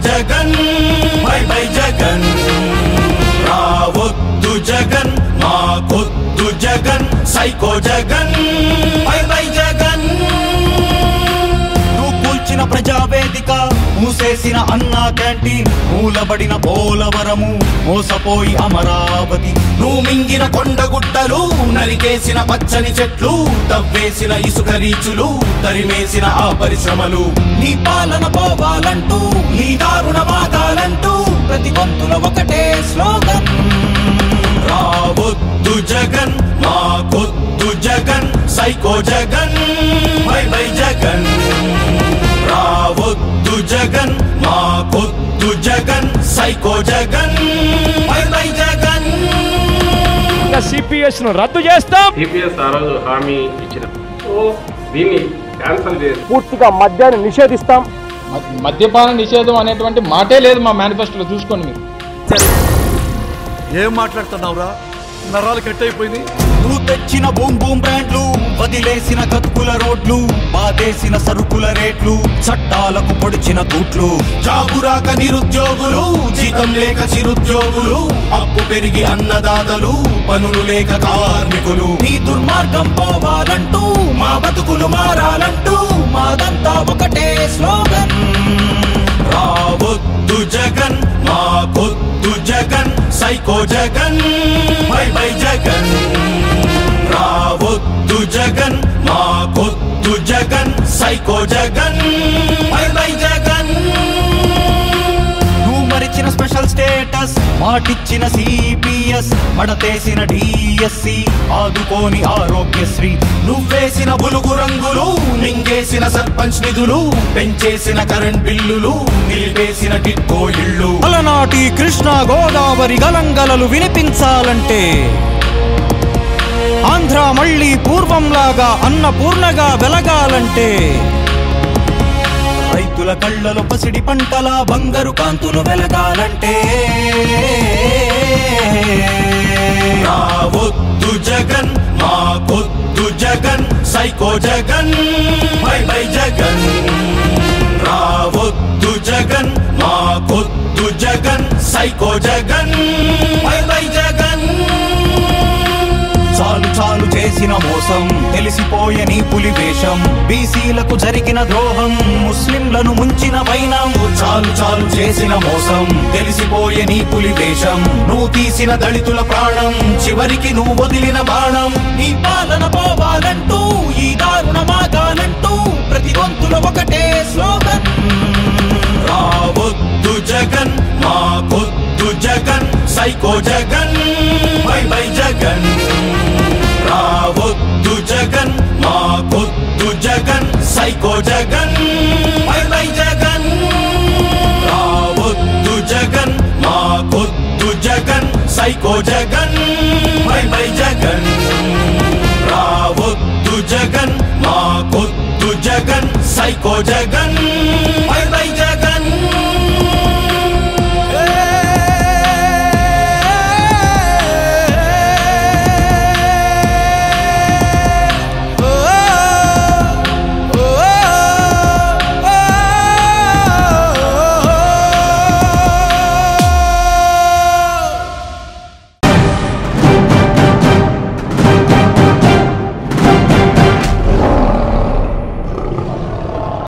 Jagan bye bye Jagan రావొద్దు జగన్ మాకొద్దు Jagan psycho Jagan bye bye Jagan నువ్వు కూల్చిన ప్రజావేదిక మూసేసిన అన్నా క్యాంటీన్ మూలబడిన పోలవరము మోసపోయి అమరావతి నువ్వు మింగిన కొండగుట్టలు నరికేసిన పచ్చని చెట్లు తవ్వేసిన ఇసుక రీచులు తరిమేసిన ఆ పరిశ్రమలు నీ పాలన పోవాలంటూ నీ దారుణ వాదాలంటూ ప్రతి గొంతుల ఒకటే స్లోగన్ రావొద్దు జగన్ మాకొద్దు Jagan psycho Jagan bye bye Jagan రావొద్దు జగన్ మాకొద్దు Jagan psycho Jagan bye bye Jagan CPS ను రద్దు చేస్తాం. సిపిఎస్ ఆ రోజు హామీ ఇచ్చిన దీన్ని క్యాన్సిల్ చేసి పూర్తిగా మద్యాన్ని నిషేధిస్తాం. మద్యపాన నిషేధం అనేటువంటి మాటే లేదు మా మేనిఫెస్టోలో. చూసుకోండి మీరు. ఏం మాట్లాడుతున్నావురా? నరాలు కట్ అయిపోయింది. నువ్వు తెచ్చిన బూమ్ బూమ్ బ్రాండ్లు వదిలేసిన కత్తుల రోడ్లు బాధేసిన సరుకుల రేట్లు చట్టాలకు పొడిచిన తూట్లు జాబురాక నిరుద్యోగులు జీతం లేక చిరుద్యోగులు అప్పు పెరిగి అన్నదాతలు పనులు లేక కార్మికులు నీ దుర్మార్గం పోవాలంటూ మా బతుకులు మారాలంటూ మాదంతా ఒకటే స్లోగన్ రావొద్దు జగన్ మాకొద్దు Jagan psycho Jagan bye bye Jagan రావొద్దు జగన్ మాకొద్దు Jagan psycho Jagan bye bye Jagan నువ్వు మరిచిన స్పెషల్ స్టేటస్ మాటిచ్చిన సిపిఎస్ మడతేసిన డిఎస్సి ఆదుకోని ఆరోగ్యశ్రీ నువ్వేసిన బులుగు రంగులు మింగేసిన సర్పంచ్ నిధులు పెంచేసిన కరెంట్ బిల్లులు నిలిపేసిన టిక్కో ఇళ్ళు అలనాటి కృష్ణా గోదావరి గలంగలలు వినిపించాలంటే ఆంధ్ర మళ్ళీ పూర్వంలాగా అన్నపూర్ణగా వెలగాలంటే రైతుల కళ్ళలో పసిడి పంటల బంగారు కాంతులు వెలగాలంటే రావొద్దు జగన్ మాకొద్దు Jagan psycho Jagan bye bye Jagan రావొద్దు జగన్ మాకొద్దు Jagan psycho Jagan bye bye Jagan చాలు చాలు చేసిన మోసం తెలిసిపోయే నీ పులి వేషం బీసీలకు జరిగిన ద్రోహం ముస్లింలను ముంచిన వైనం చాలు చాలు చేసిన మోసం తెలిసిపోయే నీ పులి వేషం నువ్వు తీసిన దళితుల ప్రాణం చివరికి నువ్వు వదిలిన బాణం నీ పాలన పోవాలంటూ ఈ దారుణ మాగాలంటూ ప్రతి గొంతుల ఒకటే స్లోగన్ రావొద్దు జగన్ మాకొద్దు Jagan psycho Jagan bye bye Jagan రావొద్దు జగన్ మాకొద్దు Jagan psycho Jagan bye bye Jagan రావొద్దు జగన్ మాకొద్దు Jagan psycho Jagan bye bye Jagan రావొద్దు జగన్ మాకొద్దు జగన్ సైకో జగన్